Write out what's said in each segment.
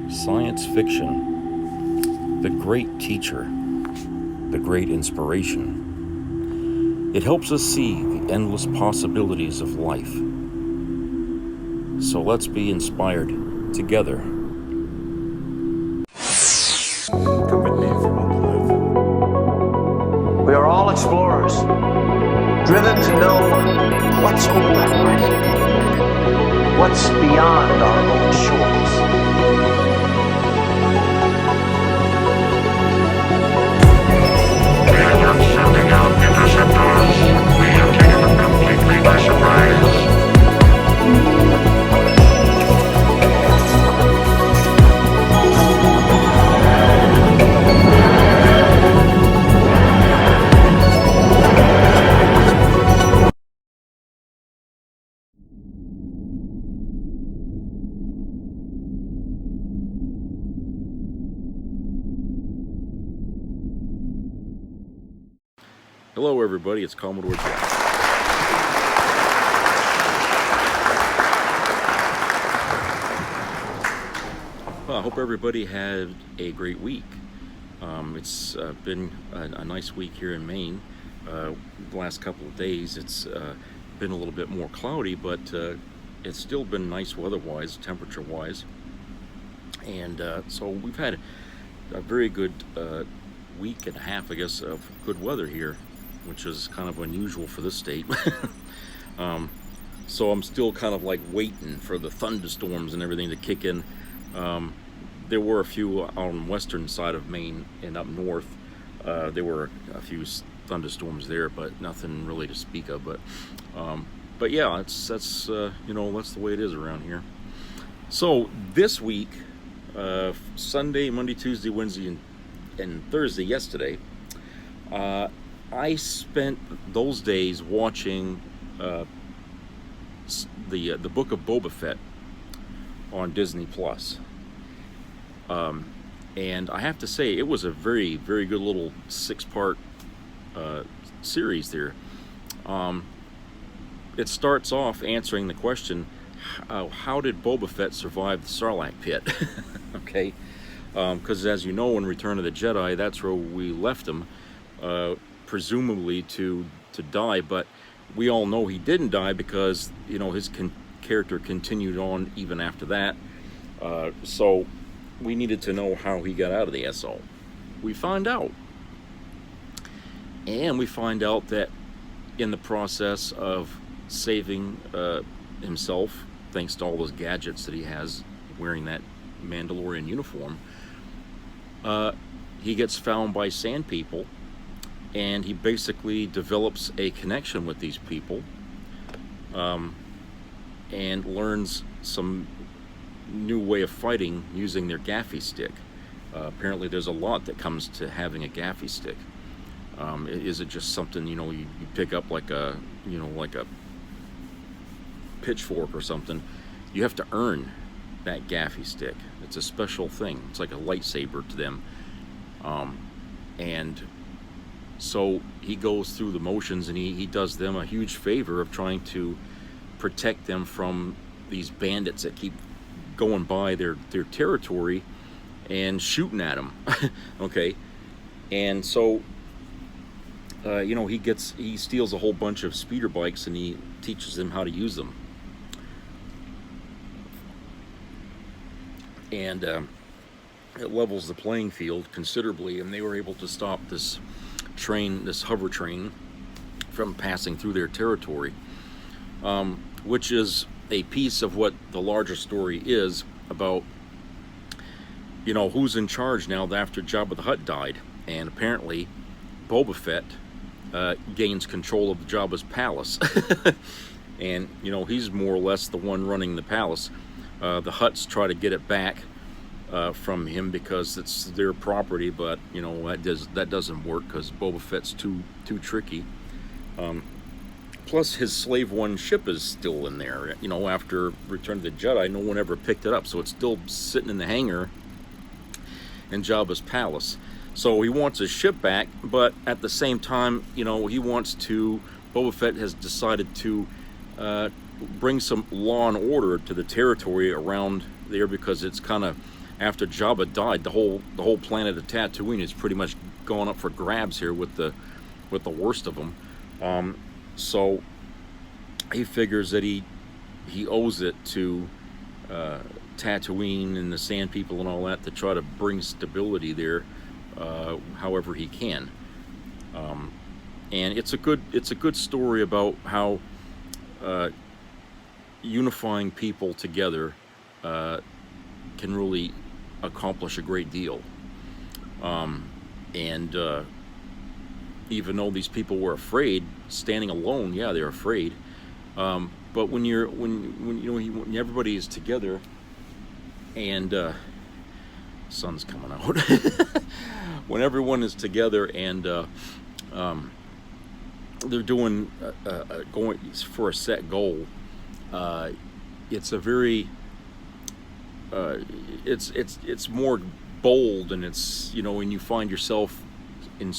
Science fiction, the great teacher, the great inspiration. It helps us see the endless possibilities of life. So let's be inspired together. Commitment from Motel. We are all explorers, driven to know what's over the horizon, what's beyond our own shores. We are not sending out interceptors. We have taken them completely by surprise. Hello everybody, it's Commodore Jack. Well, I hope everybody had a great week. It's been a nice week here in Maine. The last couple of days it's been a little bit more cloudy, but it's still been nice weather-wise, temperature-wise. And so we've had a very good week and a half, I guess, of good weather here, which is kind of unusual for this state. So I'm still kind of like waiting for the thunderstorms and everything to kick in. There were a few on the western side of Maine and up north. There were a few thunderstorms there, but nothing really to speak of. But yeah, that's you know, that's the way it is around here. So this week, Sunday, Monday, Tuesday, Wednesday, and Thursday, yesterday, I spent those days watching the book of Boba Fett on Disney Plus, and I have to say it was a very, very good little 6-part series there. It starts off answering the question, how did Boba Fett survive the Sarlacc pit? Okay, because as you know, in Return of the Jedi, that's where we left him. Presumably to die, but we all know he didn't die because, you know, his character continued on even after that. So we needed to know how he got out of the SO. We find out, and we find out that in the process of saving himself, thanks to all those gadgets that he has wearing that Mandalorian uniform, he gets found by Sand People. And he basically develops a connection with these people, and learns some new way of fighting using their gaffy stick. Apparently there's a lot that comes to having a gaffy stick. Is it just something, you know, you pick up like a, you know, like a pitchfork or something? You have to earn that gaffy stick. It's a special thing. It's like a lightsaber to them. And so he goes through the motions, and he does them a huge favor of trying to protect them from these bandits that keep going by their territory and shooting at them. Okay, and so you know, he steals a whole bunch of speeder bikes, and he teaches them how to use them. And it levels the playing field considerably, and they were able to stop this hover train from passing through their territory, which is a piece of what the larger story is about, you know, who's in charge now after Jabba the Hutt died. And apparently Boba Fett gains control of Jabba's palace. And, you know, he's more or less the one running the palace. The Hutts try to get it back from him because it's their property, but you know, that doesn't work because Boba Fett's too tricky. Plus his Slave One ship is still in there. You know, after Return of the Jedi, no one ever picked it up, so it's still sitting in the hangar in Jabba's palace. So he wants his ship back, but at the same time, you know, Boba Fett has decided to bring some law and order to the territory around there because it's kind of after Jabba died, the whole planet of Tatooine is pretty much going up for grabs here with the worst of them. So he figures that he owes it to Tatooine and the Sand People and all that to try to bring stability there, however he can. And it's a good story about how unifying people together can really accomplish a great deal. And even though these people were afraid, standing alone, yeah, they're afraid. But when everybody is together, and sun's coming out, when everyone is together and they're doing going for a set goal, it's a very it's more bold, and it's, when you find yourself in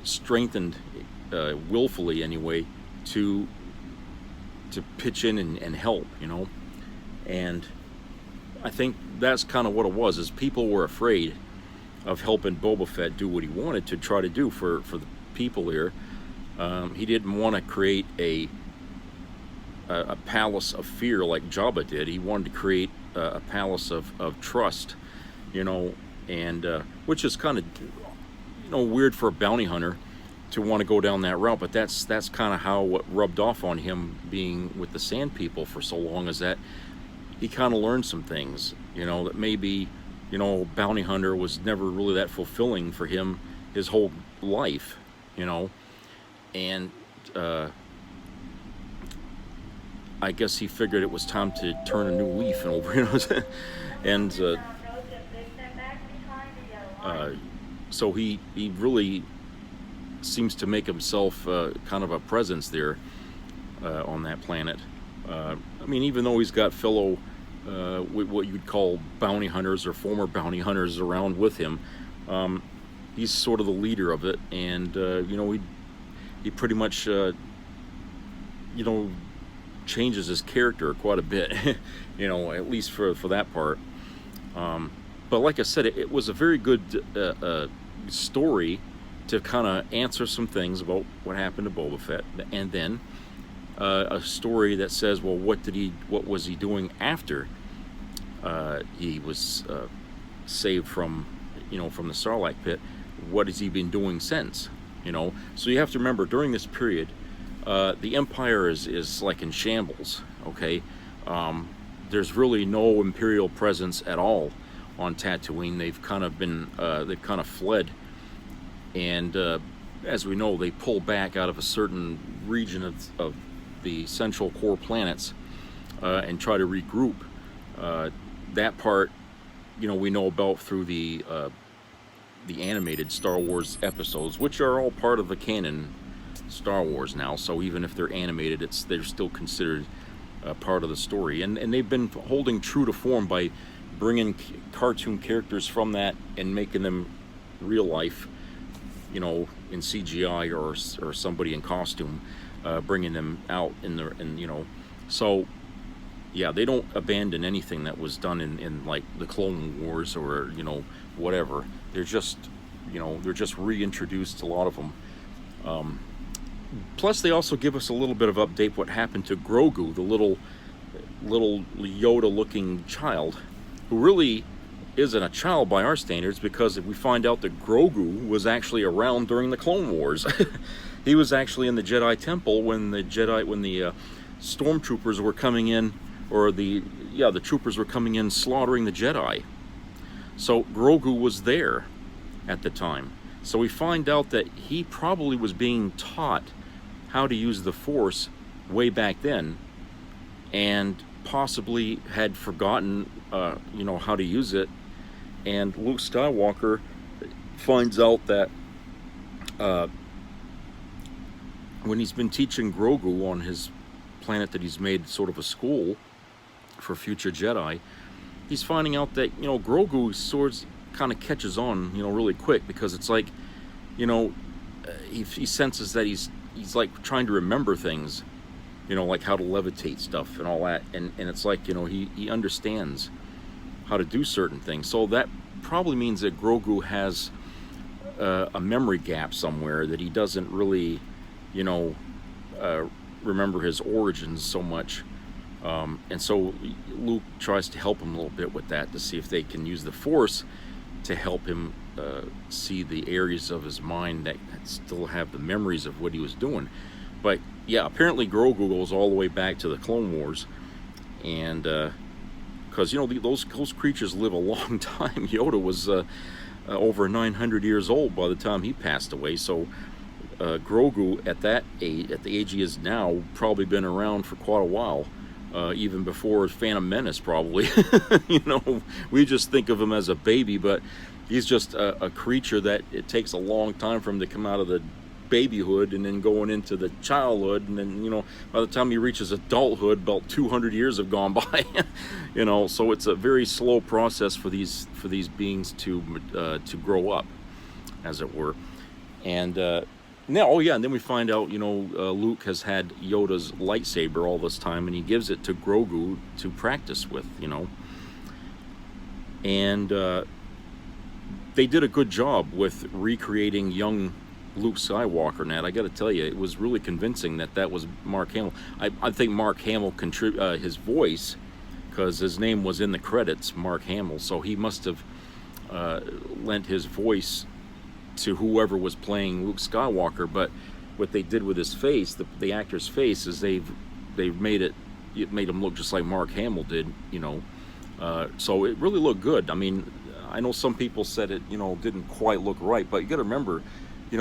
strengthened willfully anyway to pitch in and help, and I think that's kind of what it was, is people were afraid of helping Boba Fett do what he wanted to try to do for the people here. He didn't want to create a palace of fear like Jabba did. He wanted to create a palace of trust, and which is kind of weird for a bounty hunter to want to go down that route, but that's kind of how what rubbed off on him being with the Sand People for so long, is that he kind of learned some things, that maybe bounty hunter was never really that fulfilling for him his whole life, and I guess he figured it was time to turn a new leaf over, and so he really seems to make himself kind of a presence there on that planet. I mean, even though he's got fellow what you'd call bounty hunters or former bounty hunters around with him, he's sort of the leader of it, and he pretty much changes his character quite a bit, at least for that part. But like I said, it was a very good story to kind of answer some things about what happened to Boba Fett, and then a story that says, well, what was he doing after he was saved from the Sarlacc pit? What has he been doing since? So you have to remember, during this period, the Empire is like in shambles. Okay, there's really no Imperial presence at all on Tatooine. They've kind of fled, and as we know, they pull back out of a certain region of the central core planets and try to regroup. That part, we know about through the animated Star Wars episodes, which are all part of the canon Star Wars now. So even if they're animated, they're still considered part of the story. And they've been holding true to form by bringing cartoon characters from that and making them real life, in CGI or somebody in costume, bringing them out so yeah, they don't abandon anything that was done in like the Clone Wars or whatever. They're just reintroduced, a lot of them. Plus they also give us a little bit of update what happened to Grogu, the little Yoda looking child, who really isn't a child by our standards, because if we find out that Grogu was actually around during the Clone Wars. He was actually in the Jedi Temple when the stormtroopers were coming in, or the troopers were coming in slaughtering the Jedi. So Grogu was there at the time. So we find out that he probably was being taught how to use the Force way back then, and possibly had forgotten how to use it. And Luke Skywalker finds out that when he's been teaching Grogu on his planet that he's made sort of a school for future Jedi, he's finding out that Grogu sort of kind of catches on really quick, because it's like he senses that he's like trying to remember things, like how to levitate stuff and all that, and it's like he understands how to do certain things. So that probably means that Grogu has a memory gap somewhere, that he doesn't really, remember his origins so much. And so Luke tries to help him a little bit with that, to see if they can use the Force to help him see the areas of his mind that still have the memories of what he was doing. But yeah, apparently Grogu goes all the way back to the Clone Wars, and because those creatures live a long time. Yoda was over 900 years old by the time he passed away. So Grogu at the age he is now, probably been around for quite a while. Even before Phantom Menace, probably. We just think of him as a baby, but he's just a creature that it takes a long time for him to come out of the babyhood and then going into the childhood, and then by the time he reaches adulthood, about 200 years have gone by. So it's a very slow process for these beings to grow up, as it were. And and then we find out, Luke has had Yoda's lightsaber all this time, and he gives it to Grogu to practice with, And they did a good job with recreating young Luke Skywalker. Nat, I got to tell you, it was really convincing that was Mark Hamill. I think Mark Hamill his voice, because his name was in the credits, Mark Hamill, so he must have lent his voice to whoever was playing Luke Skywalker. But what they did with his face, the actor's face, is they've made him look just like Mark Hamill did, so it really looked good. I mean, I know some people said it, didn't quite look right, but you got to remember, he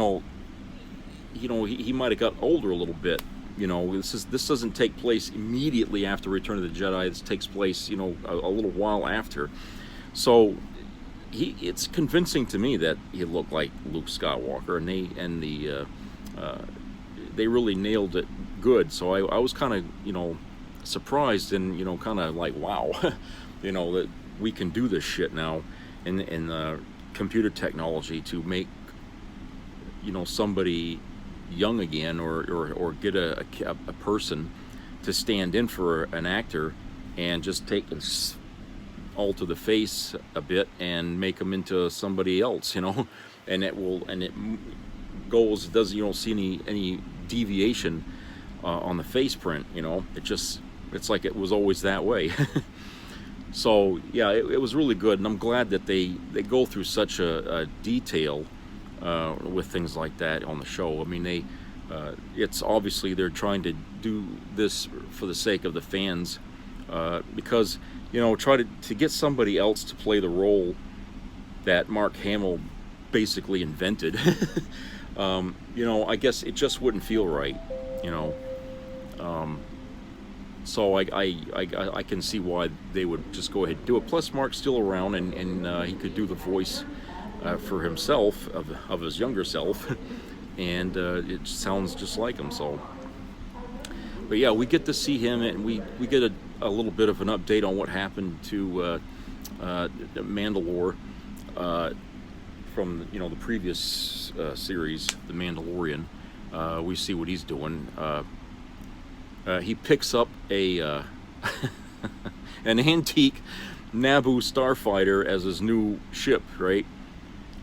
might have got older a little bit. This doesn't take place immediately after Return of the Jedi. This takes place, a little while after. So it's convincing to me that he looked like Luke Skywalker, and they really nailed it good. So I was kind of surprised, and kind of like, wow, that we can do this shit now in computer technology to make somebody young again, or get a person to stand in for an actor and just take and alter the face a bit and make them into somebody else, and it goes, you don't see any deviation on the face print, it's like it was always that way. So yeah, it was really good, and I'm glad that they go through such a detail with things like that on the show. I mean, it's obviously they're trying to do this for the sake of the fans, because try to get somebody else to play the role that Mark Hamill basically invented. I guess it just wouldn't feel right, so I can see why they would just go ahead and do it. Plus, Mark's still around, and he could do the voice for himself of his younger self, and it sounds just like him. So, but yeah, we get to see him, and we get a little bit of an update on what happened to Mandalore from the previous series, The Mandalorian. We see what he's doing. He picks up an antique Naboo starfighter as his new ship, right?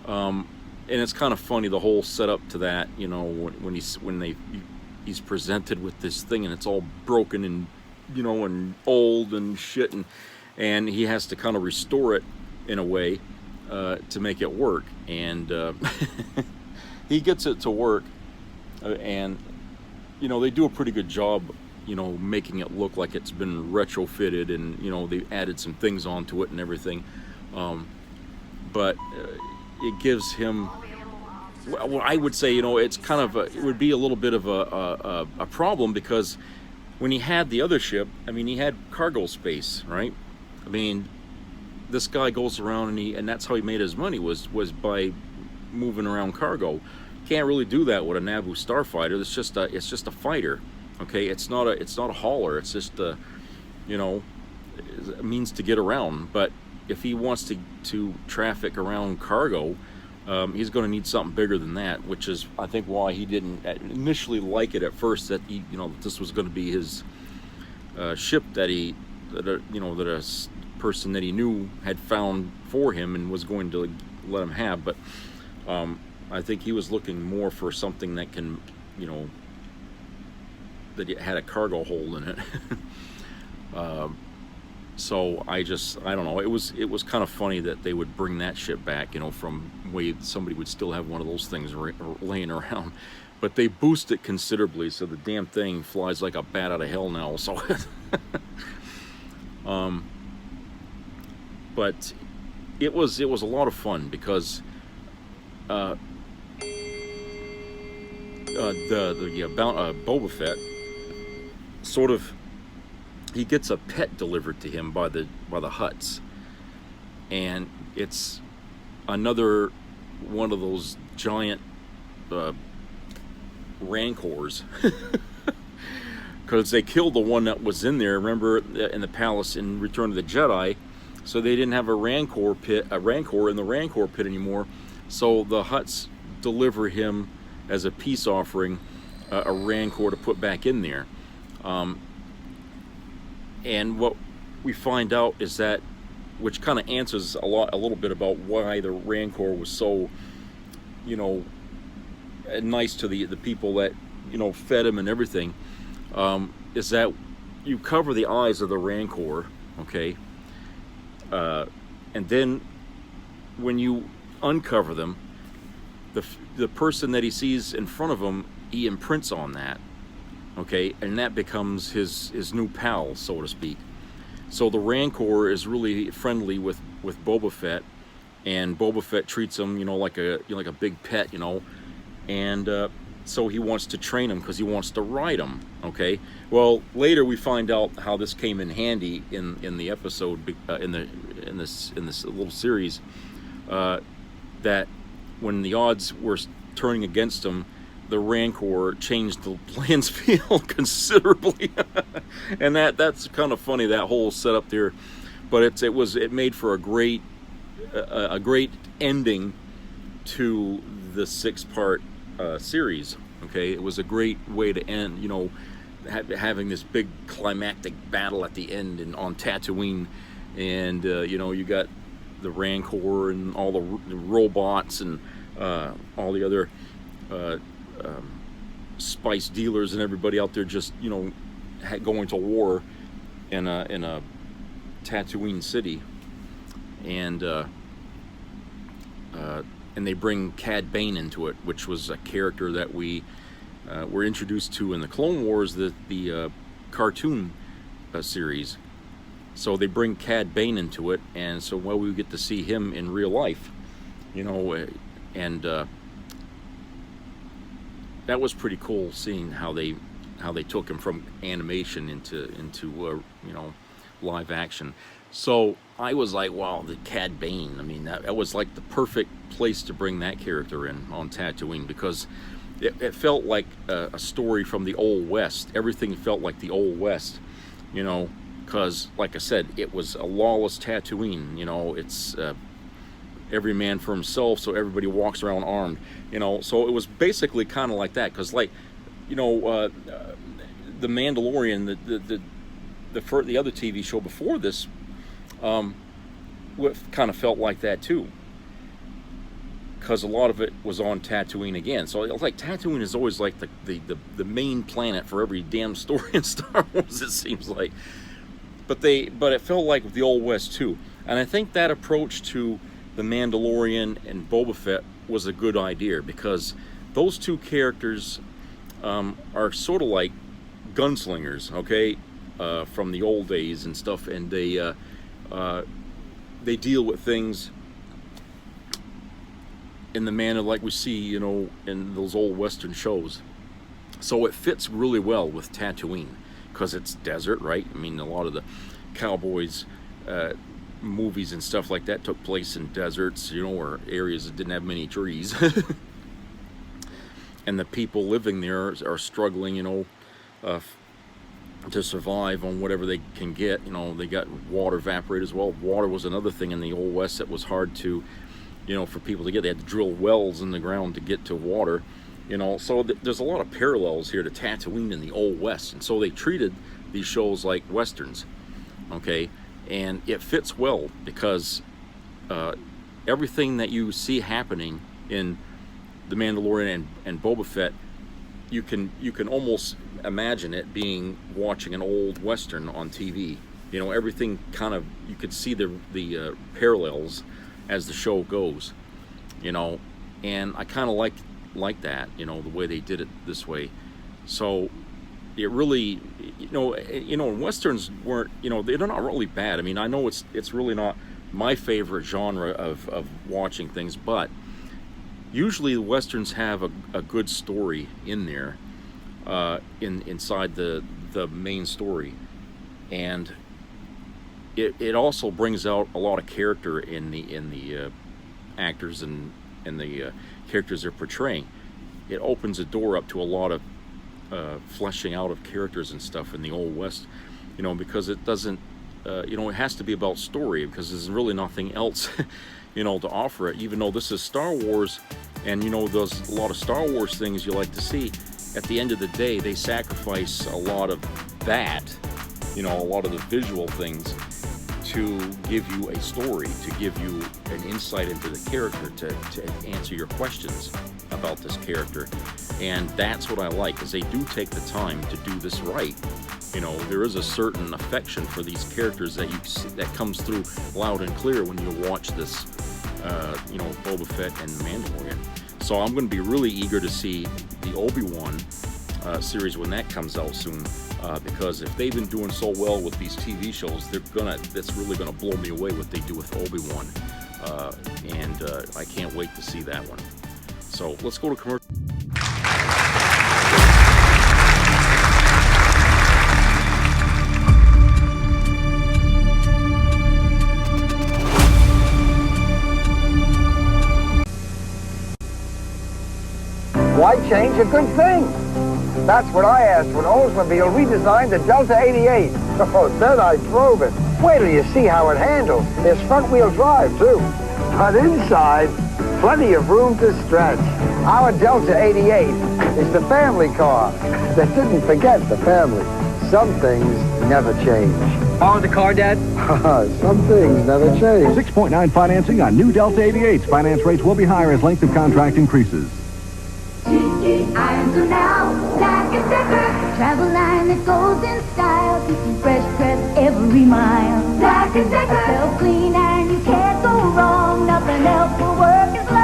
And it's kind of funny, the whole setup to that, when he's presented with this thing, and it's all broken and and old and shit, and he has to kind of restore it in a way to make it work, and he gets it to work, and they do a pretty good job making it look like it's been retrofitted, and they added some things onto it and everything, but it gives him, well, I would say, it's kind of it would be a little bit of a problem, because when he had the other ship, I mean, he had cargo space, right? I mean, this guy goes around, and that's how he made his money, was by moving around cargo. Can't really do that with a Naboo starfighter. It's just a fighter, okay? It's not a hauler. It's just a means to get around. But if he wants to traffic around cargo, he's going to need something bigger than that, which is, I think, why he didn't initially like it at first, that this was going to be his ship that a person that he knew had found for him and was going to let him have. But I think he was looking more for something that can, you know, that it had a cargo hold in it. So I don't know. It was kind of funny that they would bring that ship back, you know, from way somebody would still have one of those things laying around. But they boost it considerably, so the damn thing flies like a bat out of hell now. So, but it was a lot of fun because Boba Fett sort of, he gets a pet delivered to him by the Hutts, and it's another one of those giant Rancors, because they killed the one that was in there, remember, in the palace in Return of the Jedi. So they didn't have a Rancor in the Rancor pit anymore. So the Hutts deliver him as a peace offering a Rancor to put back in there. And what we find out is that, which kind of answers a little bit about why the Rancor was so, you know, nice to the people that, you know, fed him and everything, is that you cover the eyes of the Rancor, okay, and then when you uncover them, the person that he sees in front of him, he imprints on that, okay, and that becomes his new pal, so to speak. So the Rancor is really friendly with Boba Fett, and Boba Fett treats him, you know, like a big pet, you know, and so he wants to train him because he wants to ride him. Okay. Well, later we find out how this came in handy in the episode, in this little series, that when the odds were turning against him, the Rancor changed the playing field considerably, and that's kind of funny, that whole setup there. But it made for a great ending to the 6-part series. Okay, it was a great way to end, you know, having this big climactic battle at the end and on Tatooine, and you know, you got the Rancor and all the robots and all the other spice dealers and everybody out there, just, you know, going to war in a Tatooine city, and they bring Cad Bane into it, which was a character that we were introduced to in the Clone Wars, the cartoon series. So they bring Cad Bane into it, and so we get to see him in real life, you know, and that was pretty cool, seeing how they took him from animation into you know, live action. So I was like, wow, the Cad Bane, I mean, that was like the perfect place to bring that character in on Tatooine, because it felt like a story from the Old West. Everything felt like the Old West, you know, because, like I said, it was a lawless Tatooine, you know, it's every man for himself, so everybody walks around armed, you know. So it was basically kind of like that, because, like, you know, the Mandalorian, the other TV show before this, kind of felt like that too, because a lot of it was on Tatooine again. So like Tatooine is always like the main planet for every damn story in Star Wars, it seems like. But it felt like the Old West too, and I think that approach to the Mandalorian and Boba Fett was a good idea, because those two characters are sort of like gunslingers, okay, from the old days and stuff, and they deal with things in the manner like we see, you know, in those old Western shows. So it fits really well with Tatooine, because it's desert, right? I mean, a lot of the cowboys movies and stuff like that took place in deserts, you know, or areas that didn't have many trees. And the people living there are struggling, you know, to survive on whatever they can get. You know, they got water evaporated as well. Water was another thing in the Old West that was hard to, you know, for people to get. They had to drill wells in the ground to get to water, you know. So there's a lot of parallels here to Tatooine in the Old West, and so they treated these shows like westerns, okay. and it fits well because everything that you see happening in The Mandalorian and Boba Fett, you can almost imagine it being watching an old Western on TV. You know, everything kind of, you could see the parallels as the show goes, you know, and I kind of like that, you know, the way they did it this way. So it really, Westerns weren't, they're not really bad. I mean, I know it's really not my favorite genre of watching things, but usually the Westerns have a good story in there, inside the main story, and it also brings out a lot of character in the actors and the characters they're portraying. It opens the door up to a lot of fleshing out of characters and stuff in the Old West, because it doesn't, it has to be about story, because there's really nothing else, to offer it. Even though this is Star Wars, and there's a lot of Star Wars things you like to see, at the end of the day, they sacrifice a lot of that, a lot of the visual things, to give you a story, to give you an insight into the character, to answer your questions about this character. And that's what I like, is they do take the time to do this right. There is a certain affection for these characters that you see, that comes through loud and clear when you watch this, Boba Fett and Mandalorian. So I'm going to be really eager to see the Obi-Wan series when that comes out soon, because if they've been doing so well with these TV shows, that's really gonna blow me away what they do with Obi-Wan, and I can't wait to see that one. So let's go to commercial. Why change a good thing? That's what I asked when Oldsmobile redesigned the Delta 88. Oh, then I drove it. Wait till you see how it handles. There's front-wheel drive, too. But inside, plenty of room to stretch. Our Delta 88 is the family car that didn't forget the family. Some things never change. Borrow the car, Dad? Some things never change. 6.9 financing on new Delta 88s. Finance rates will be higher as length of contract increases. Irons are now Black & Decker. Travel line that goes in style. Keeping fresh press every mile. Black & Decker. A self-clean iron, you can't go wrong. Nothing else will work as long.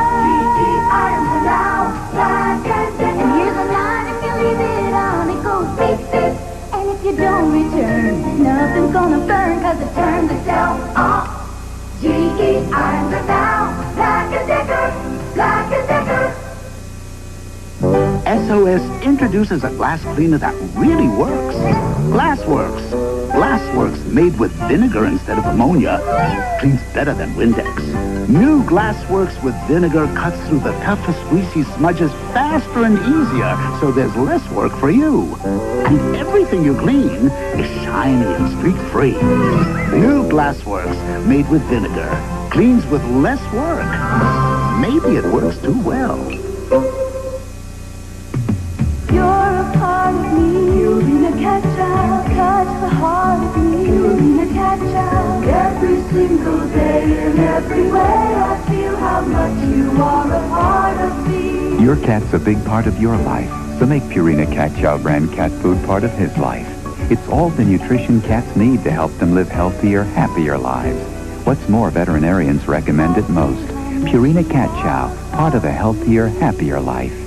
Irons are now Black & Decker. And here's a line, if you leave it on, it goes beep, beep. And if you don't return, nothing's gonna burn, cause it turns itself off. GE Irons are now Black & Decker. Black & Decker. SOS introduces a glass cleaner that really works. Glassworks. Glassworks made with vinegar instead of ammonia cleans better than Windex. New Glassworks with vinegar cuts through the toughest greasy smudges faster and easier, so there's less work for you. And everything you clean is shiny and streak-free. New Glassworks made with vinegar cleans with less work. Maybe it works too well. You're a part of me. You'll be the catch-up. Touch the heart of me. You'll be the catch-up. Every single day and every way I feel how much you are a part of me. Your cat's a big part of your life, so make Purina Cat Chow brand cat food part of his life. It's all the nutrition cats need to help them live healthier, happier lives. What's more, veterinarians recommend it most. Purina Cat Chow, part of a healthier, happier life.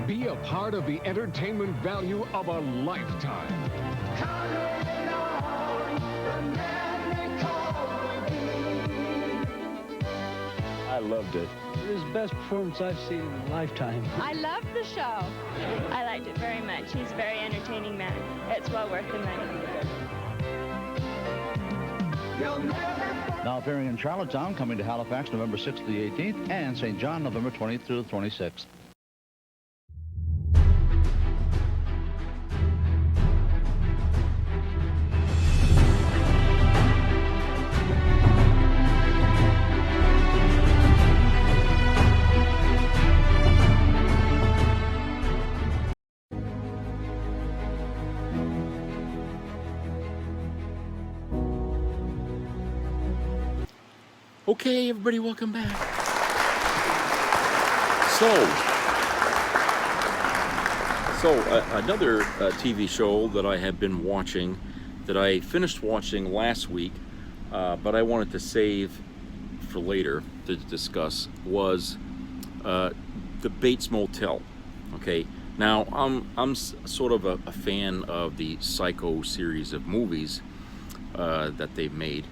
Be a part of the entertainment value of a lifetime. I loved it. It was the best performance I've seen in a lifetime. I loved the show. I liked it very much. He's a very entertaining man. It's well worth the money. Now appearing in Charlottetown, coming to Halifax November 6th to the 18th, and St. John November 20th through the 26th. Okay, everybody, welcome back. Another TV show that I have been watching, that I finished watching last week, but I wanted to save for later to discuss, was the Bates Motel. Okay, now I'm sort of a fan of the Psycho series of movies that they've made.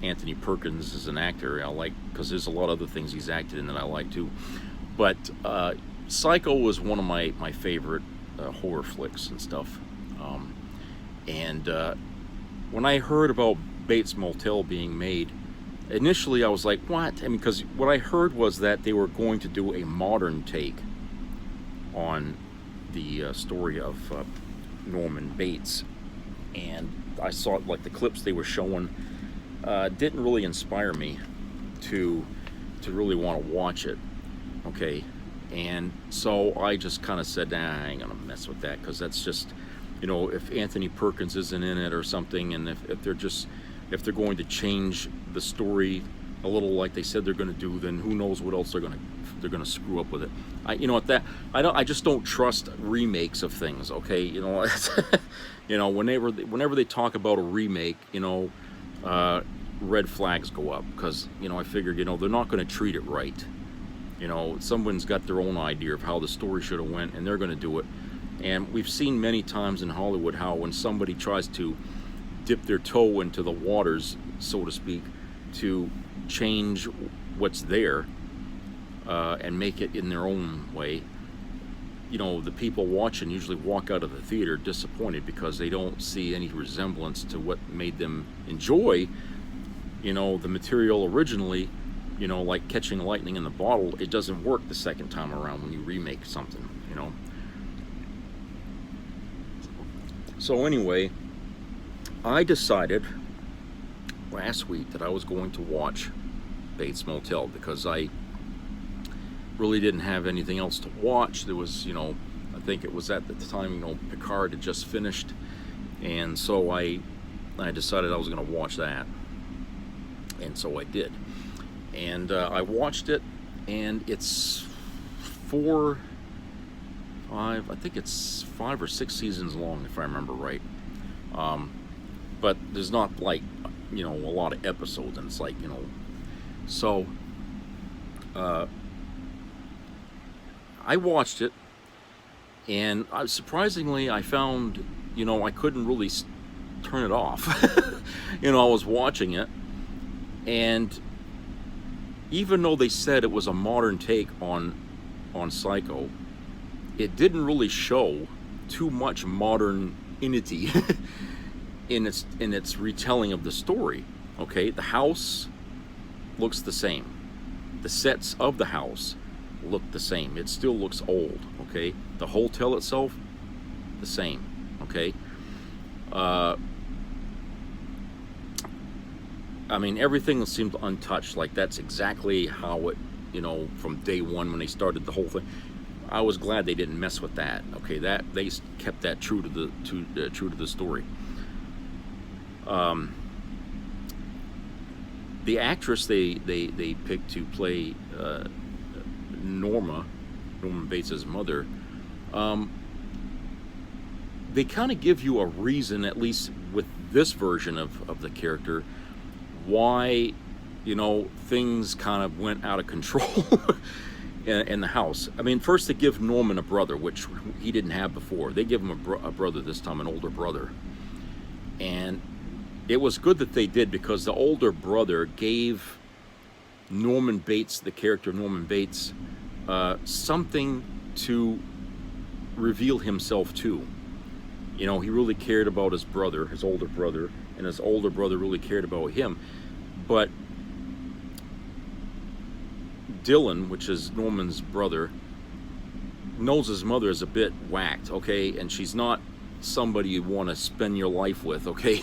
Anthony Perkins is an actor I like, because there's a lot of other things he's acted in that I like too. But Psycho was one of my favorite horror flicks and stuff. When I heard about Bates Motel being made, initially I was like, what? I mean, because what I heard was that they were going to do a modern take on the story of Norman Bates. And I saw like the clips they were showing didn't really inspire me to really want to watch it. Okay, and so I just kind of said, nah, I ain't gonna mess with that, because that's just, you know, if Anthony Perkins isn't in it or something, and if they're going to change the story a little like they said they're going to do, then who knows what else they're going to screw up with it. I just don't trust remakes of things. Okay, you know, you know, whenever they talk about a remake, you know, red flags go up, because, you know, I figured, you know, they're not going to treat it right. You know, someone's got their own idea of how the story should have went, and they're going to do it. And we've seen many times in Hollywood how when somebody tries to dip their toe into the waters, so to speak, to change what's there and make it in their own way, you know, the people watching usually walk out of the theater disappointed, because they don't see any resemblance to what made them enjoy, you know, the material originally. You know, like catching lightning in the bottle, it doesn't work the second time around when you remake something, you know. So anyway, I decided last week that I was going to watch Bates Motel, because I really didn't have anything else to watch. There was, you know, I think it was at the time, you know, Picard had just finished, and so I decided I was going to watch that, and so I did. And I watched it, and it's I think it's 5 or 6 seasons long, if I remember right. But there's not, like, you know, a lot of episodes, and it's like, you know, so I watched it, and surprisingly I found, you know, I couldn't really turn it off. You know, I was watching it, and even though they said it was a modern take on Psycho, it didn't really show too much modernity in its retelling of the story. Okay, the house looks the same. The sets of the house look the same. It still looks old. Okay, the hotel itself, the same. Okay. I mean, everything seemed untouched. Like, that's exactly how it, you know, from day one when they started the whole thing. I was glad they didn't mess with that. Okay, that they kept that true to the story. The actress they picked to play Norman Bates' mother, they kind of give you a reason, at least with this version of the character, why, you know, things kind of went out of control in the house. I mean, first they give Norman a brother, which he didn't have before. They give him a brother this time, an older brother. And it was good that they did, because the older brother gave Norman Bates, the character of Norman Bates, something to reveal himself to. You know, he really cared about his brother, his older brother, and his older brother really cared about him. But Dylan, which is Norman's brother, knows his mother is a bit whacked, okay? And she's not somebody you want to spend your life with, okay?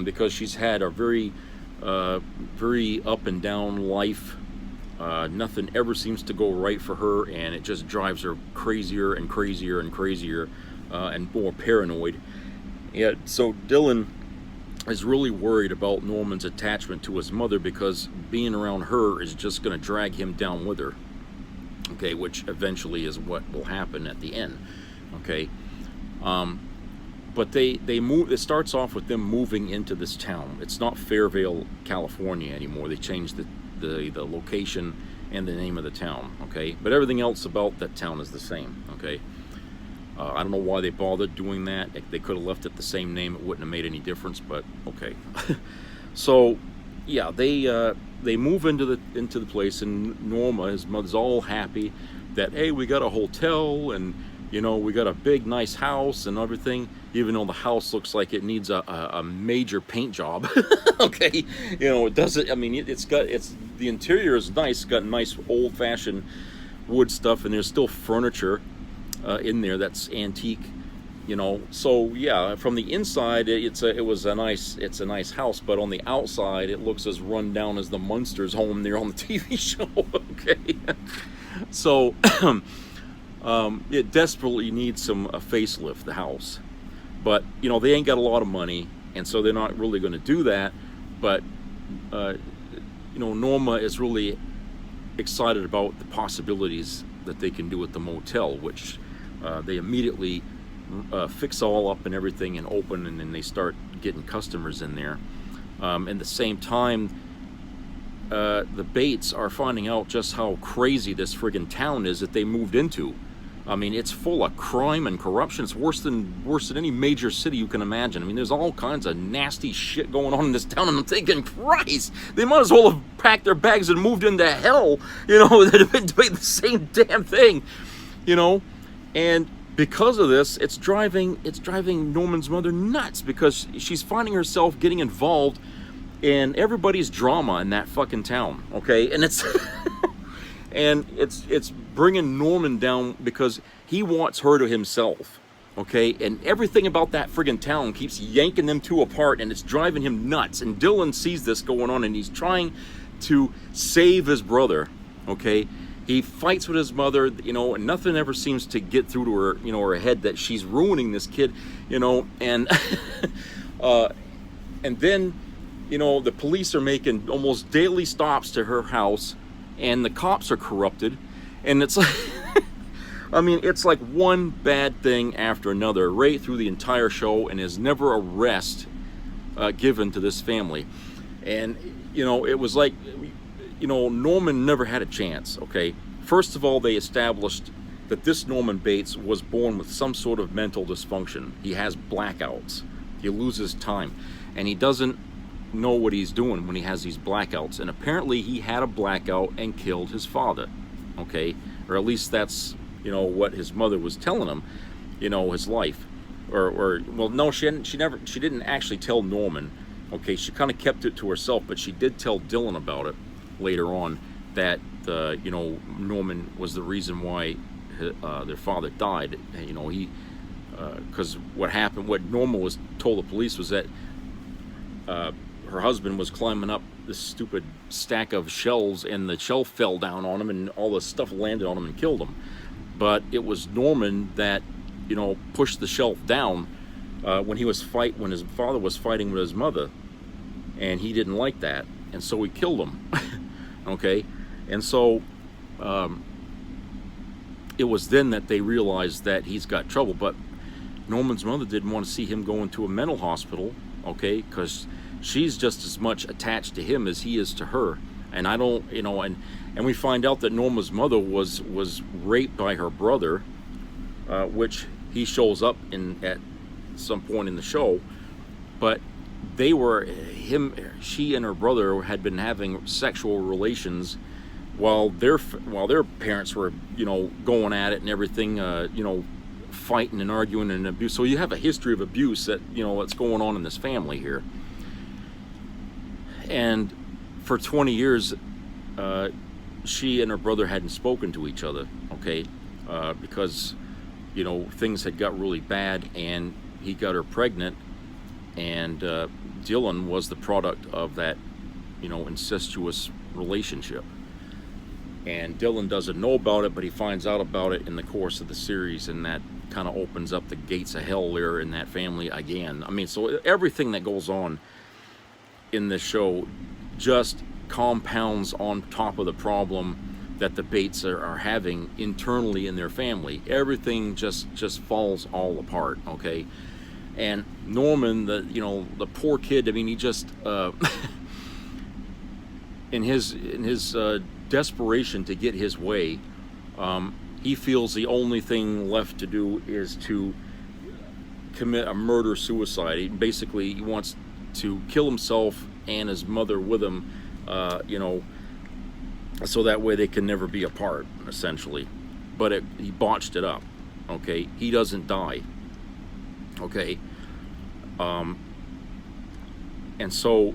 Because she's had a very up and down life. Nothing ever seems to go right for her, and it just drives her crazier and crazier and crazier, and more paranoid. Yeah, so Dylan is really worried about Norman's attachment to his mother, because being around her is just going to drag him down with her. Okay, which eventually is what will happen at the end. Okay, but they move. It starts off with them moving into this town. It's not Fairvale, California anymore. They changed the location and the name of the town. Okay, but everything else about that town is the same. Okay. I don't know why they bothered doing that. They could have left it the same name. It wouldn't have made any difference, but okay. So, yeah, they move into the place, and Norma, his mother's all happy that, hey, we got a hotel, and you know, we got a big nice house and everything, even though the house looks like it needs a major paint job. Okay, you know, it doesn't. I mean, the interior is nice. It's got nice old-fashioned wood stuff, and there's still furniture in there that's antique, you know. So yeah, from the inside it's a nice house, but on the outside it looks as run down as the Munsters home there on the TV show. Okay. So it desperately needs a facelift, the house, but you know, they ain't got a lot of money, and so they're not really going to do that. But you know, Norma is really excited about the possibilities that they can do at the motel, which they immediately fix all up and everything and open, and then they start getting customers in there. At the same time, the Bates are finding out just how crazy this friggin' town is that they moved into. I mean, it's full of crime and corruption. It's worse than any major city you can imagine. I mean, there's all kinds of nasty shit going on in this town, and I'm thinking, Christ, they might as well have packed their bags and moved into hell. You know, they'd have been doing the same damn thing. You know. And because of this, it's driving Norman's mother nuts, because she's finding herself getting involved in everybody's drama in that fucking town. Okay, and it's it's bringing Norman down because he wants her to himself. Okay, and everything about that friggin' town keeps yanking them two apart, and it's driving him nuts. And Dylan sees this going on, and he's trying to save his brother. Okay. He fights with his mother, you know, and nothing ever seems to get through to her, you know, her head that she's ruining this kid, you know, and and then, you know, the police are making almost daily stops to her house, and the cops are corrupted, and it's like, I mean, it's like one bad thing after another right through the entire show, and there's never a rest given to this family. And, you know, it was like, you know, Norman never had a chance. Okay, first of all, they established that this Norman Bates was born with some sort of mental dysfunction. He has blackouts. He loses time, and he doesn't know what he's doing when he has these blackouts. And apparently he had a blackout and killed his father. Okay, or at least that's, you know, what his mother was telling him, you know, his life. Or well, no, she didn't actually tell Norman. Okay, she kind of kept it to herself, but she did tell Dylan about it later on, that you know, Norman was the reason why their father died. You know, he because what Norma was told the police was that her husband was climbing up this stupid stack of shelves, and the shelf fell down on him, and all the stuff landed on him and killed him. But it was Norman that, you know, pushed the shelf down when his father was fighting with his mother, and he didn't like that, and so he killed him. Okay, and so it was then that they realized that he's got trouble. But Norman's mother didn't want to see him go into a mental hospital, okay, because she's just as much attached to him as he is to her. And I don't, you know, and we find out that Norma's mother was raped by her brother, which he shows up at some point in the show. But she and her brother had been having sexual relations while their parents were, you know, going at it and everything, you know, fighting and arguing and abuse. So you have a history of abuse that, you know, that's going on in this family here. And for 20 years, she and her brother hadn't spoken to each other, okay, because, you know, things had got really bad, and he got her pregnant, and Dylan was the product of that, you know, incestuous relationship. And Dylan doesn't know about it, but he finds out about it in the course of the series, and that kind of opens up the gates of hell there in that family again. I mean, so everything that goes on in this show just compounds on top of the problem that the Bates are having internally in their family. Everything just falls all apart, okay? And Norman, the poor kid, I mean, he just in his desperation to get his way, he feels the only thing left to do is to commit a murder-suicide. Basically, he wants to kill himself and his mother with him, so that way they can never be apart, essentially. But he botched it up, okay? He doesn't die, okay? And so,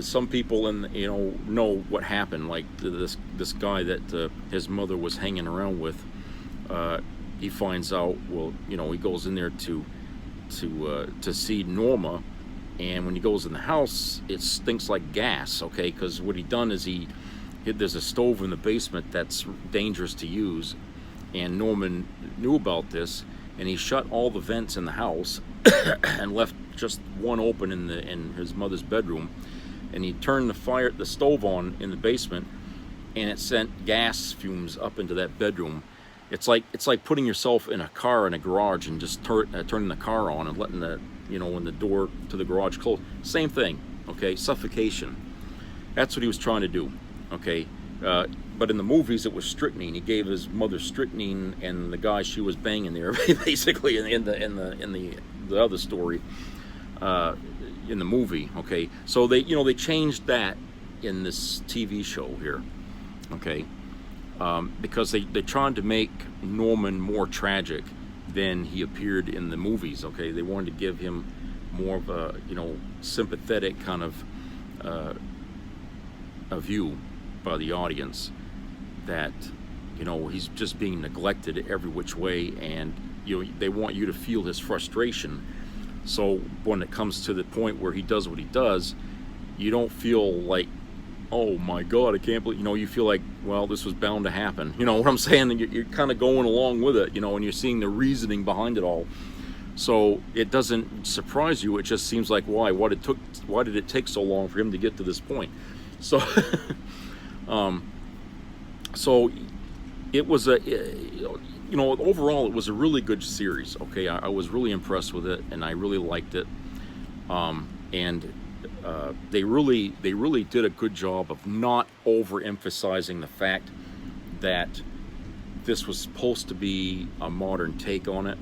some people know what happened. Like this guy that his mother was hanging around with, he finds out. Well, he goes in there to see Norma. And when he goes in the house, it stinks like gas, okay? Because what he done is there's a stove in the basement that's dangerous to use, and Norman knew about this, and he shut all the vents in the house and left just one open in his mother's bedroom, and he turned the stove on in the basement, and it sent gas fumes up into that bedroom. It's like putting yourself in a car in a garage and just turning the car on and letting when the door to the garage closed. Same thing, okay? Suffocation. That's what he was trying to do, okay? But in the movies, it was strychnine. He gave his mother strychnine, and the guy she was banging there, basically in the other story, in the movie, okay? So they changed that in this TV show here, okay? Because they tried to make Norman more tragic than he appeared in the movies, okay? They wanted to give him more of a, sympathetic kind of a view by the audience, that, he's just being neglected every which way, and, they want you to feel his frustration. So when it comes to the point where he does what he does, you don't feel like, oh my God, I can't believe, you feel like, well, this was bound to happen. You know what I'm saying? And you're kind of going along with it, and you're seeing the reasoning behind it all. So it doesn't surprise you. It just seems like, why did it take so long for him to get to this point? So, so it was overall, it was a really good series. Okay. I was really impressed with it, and I really liked it. They really did a good job of not overemphasizing the fact that this was supposed to be a modern take on it,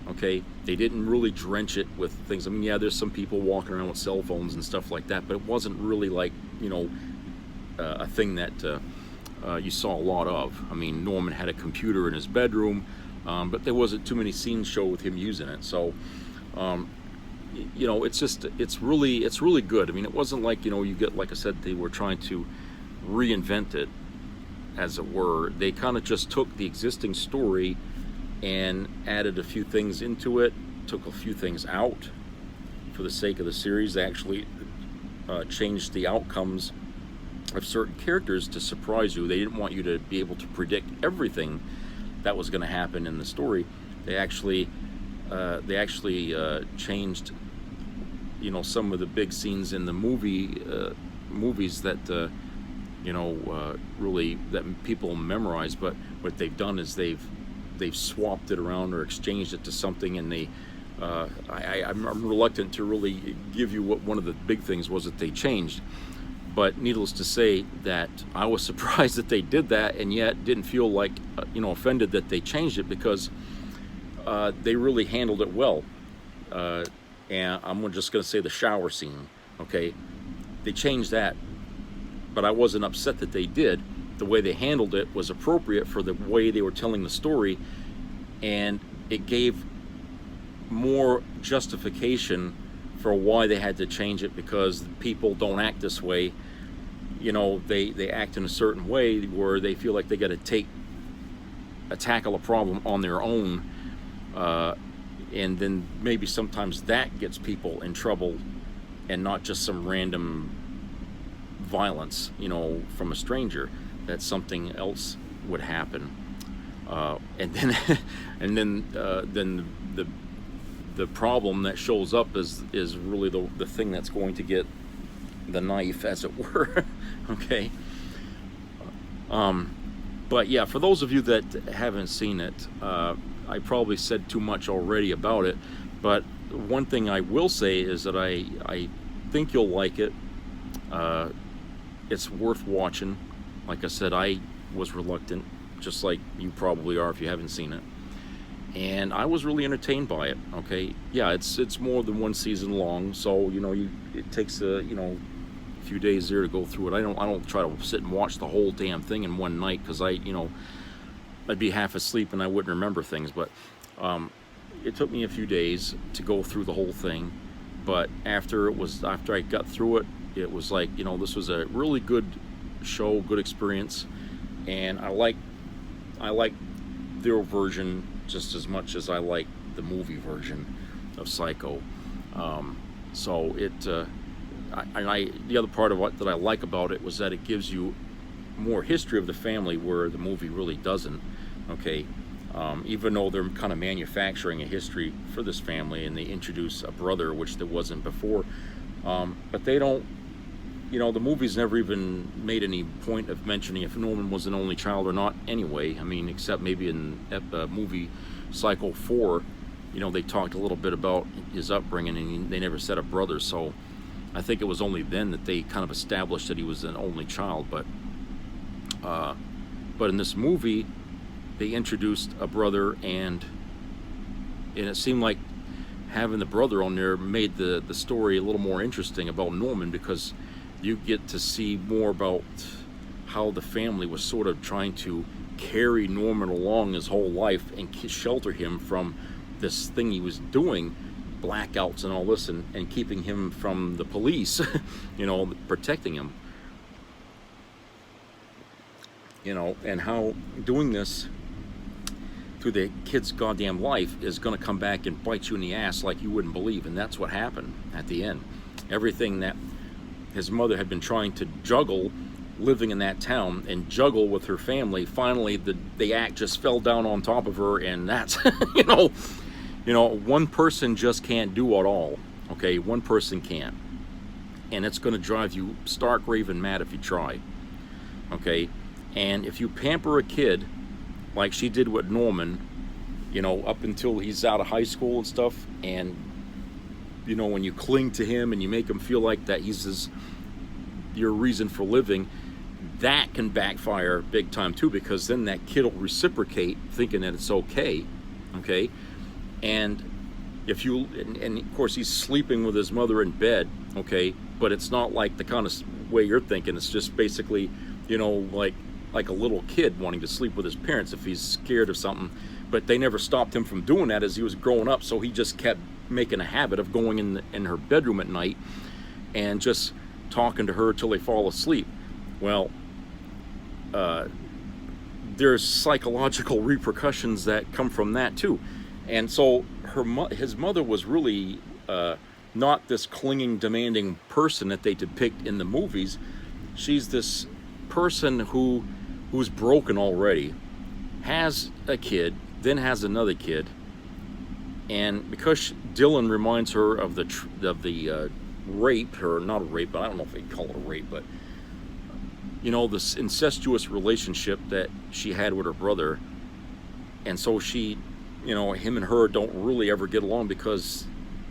okay? They didn't really drench it with things. I mean, yeah, there's some people walking around with cell phones and stuff like that, but it wasn't really like, a thing that you saw a lot of. I mean, Norman had a computer in his bedroom, but there wasn't too many scenes show with him using it. So, it's really good. I mean, it wasn't like, you get, like I said, they were trying to reinvent it, as it were. They kind of just took the existing story and added a few things into it, took a few things out for the sake of the series. They actually changed the outcomes of certain characters to surprise you. They didn't want you to be able to predict everything that was going to happen in the story. They actually changed, some of the big scenes in the movies that really that people memorize. But what they've done is they've swapped it around or exchanged it to something, and I'm reluctant to really give you what one of the big things was that they changed. But needless to say, that I was surprised that they did that, and yet didn't feel like offended that they changed it, because they really handled it well. And I'm just going to say the shower scene, okay? They changed that, but I wasn't upset that they did. The way they handled it was appropriate for the way they were telling the story, and it gave more justification for why they had to change it, because people don't act this way. They act in a certain way where they feel like they got to tackle a problem on their own, and then maybe sometimes that gets people in trouble, and not just some random violence, from a stranger, that something else would happen. And then then the problem that shows up is really the thing that's going to get the knife, as it were. Okay. But yeah, for those of you that haven't seen it, I probably said too much already about it, but one thing I will say is that I think you'll like it. It's worth watching. Like I said, I was reluctant, just like you probably are if you haven't seen it. And I was really entertained by it. Okay, yeah, it's more than one season long, so it takes a few days there to go through it. I don't try to sit and watch the whole damn thing in one night, because I'd be half asleep and I wouldn't remember things. But it took me a few days to go through the whole thing. But after I got through it, it was like, this was a really good show, good experience, and I like their version just as much as I like the movie version of Psycho. So it, the other part of what that I like about it was that it gives you more history of the family, where the movie really doesn't. Okay, even though they're kind of manufacturing a history for this family, and they introduce a brother, which there wasn't before, but they don't. The movie's never even made any point of mentioning if Norman was an only child or not anyway. I mean, except maybe in movie Psycho 4, they talked a little bit about his upbringing, and they never said a brother, so I think it was only then that they kind of established that he was an only child. But in this movie, they introduced a brother, and it seemed like having the brother on there made the story a little more interesting about Norman, because you get to see more about how the family was sort of trying to carry Norman along his whole life and shelter him from this thing he was doing, blackouts and all this, and keeping him from the police, protecting him. And how doing this through the kid's goddamn life is going to come back and bite you in the ass like you wouldn't believe. And that's what happened at the end. Everything that his mother had been trying to juggle living in that town and juggle with her family, finally the act just fell down on top of her. And that's one person just can't do it all. Okay, one person can't, and it's going to drive you stark raving mad if you try. Okay, and if you pamper a kid like she did with Norman, up until he's out of high school and stuff, and when you cling to him and you make him feel like that he's your reason for living, that can backfire big time too, because then that kid will reciprocate thinking that it's okay. And if you, and of course he's sleeping with his mother in bed, okay, but it's not like the kind of way you're thinking. It's just basically, like a little kid wanting to sleep with his parents if he's scared of something. But they never stopped him from doing that as he was growing up, so he just kept making a habit of going in her bedroom at night and just talking to her till they fall asleep. Well, there's psychological repercussions that come from that too. And so his mother was really not this clinging, demanding person that they depict in the movies. She's this person who's broken already, has a kid, then has another kid, and because Dylan reminds her of the rape, or not a rape, but I don't know if they call it a rape, but this incestuous relationship that she had with her brother, and so she, him and her don't really ever get along, because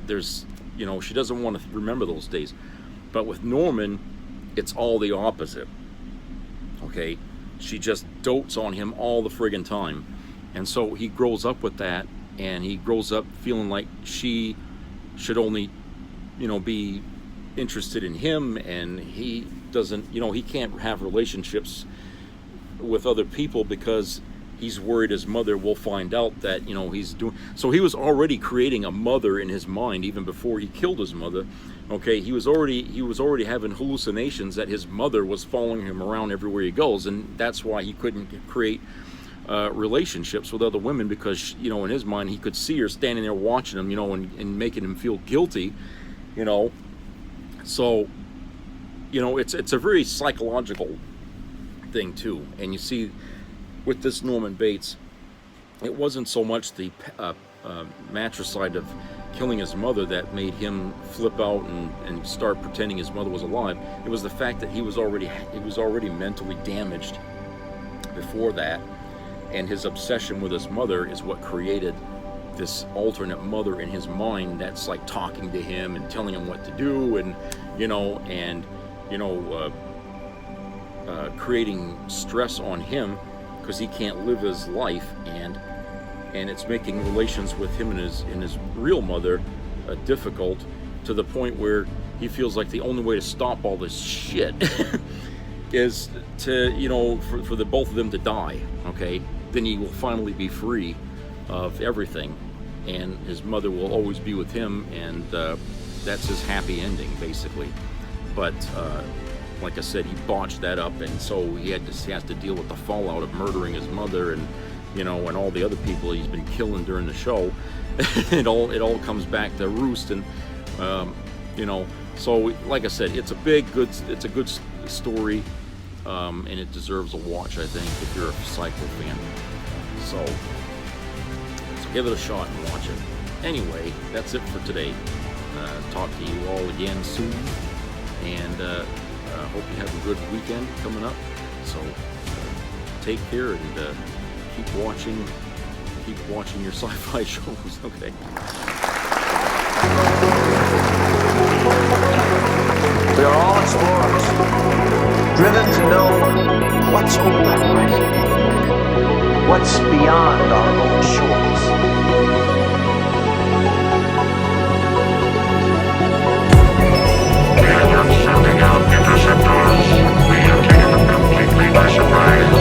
there's, she doesn't want to remember those days. But with Norman, it's all the opposite. Okay, she just dotes on him all the friggin' time, and so he grows up with that, and he grows up feeling like she should only, be interested in him, and he doesn't, he can't have relationships with other people because he's worried his mother will find out that, he's doing. So he was already creating a mother in his mind even before he killed his mother. Okay, he was already having hallucinations that his mother was following him around everywhere he goes, and that's why he couldn't create relationships with other women, because in his mind he could see her standing there watching him, and making him feel guilty, So, it's a very psychological thing too. And you see with this Norman Bates, it wasn't so much the matricide of killing his mother that made him flip out and start pretending his mother was alive. It was the fact that he was already mentally damaged before that, and his obsession with his mother is what created this alternate mother in his mind that's like talking to him and telling him what to do, and creating stress on him because he can't live his life, and it's making relations with him and his real mother difficult, to the point where he feels like the only way to stop all this shit is to, for the both of them to die, okay? Then he will finally be free of everything, and his mother will always be with him, and that's his happy ending, basically. But like I said, he botched that up, and so he has to deal with the fallout of murdering his mother, and and all the other people he's been killing during the show. It all comes back to roost, and so like I said, it's a good story, and it deserves a watch, I think, if you're a Psycho fan. So give it a shot and watch it. Anyway, that's it for today. Talk to you all again soon, and hope you have a good weekend coming up. So take care, and keep watching your sci-fi shows. Okay. We are all explorers, driven to know what's over the horizon, what's beyond our own shores. Sending out interceptors. We have taken them completely by surprise.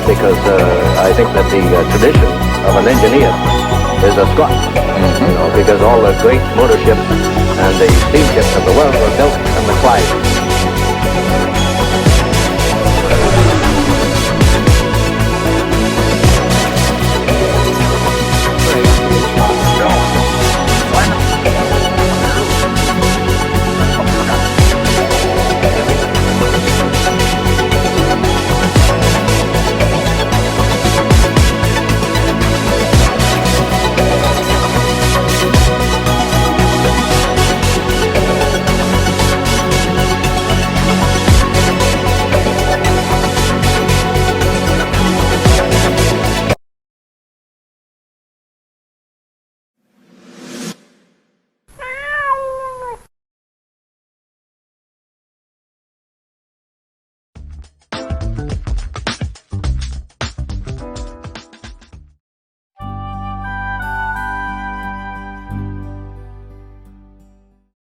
Because I think that the tradition of an engineer is a Scot. Because all the great motor ships and the steamships of the world were built in the Clyde.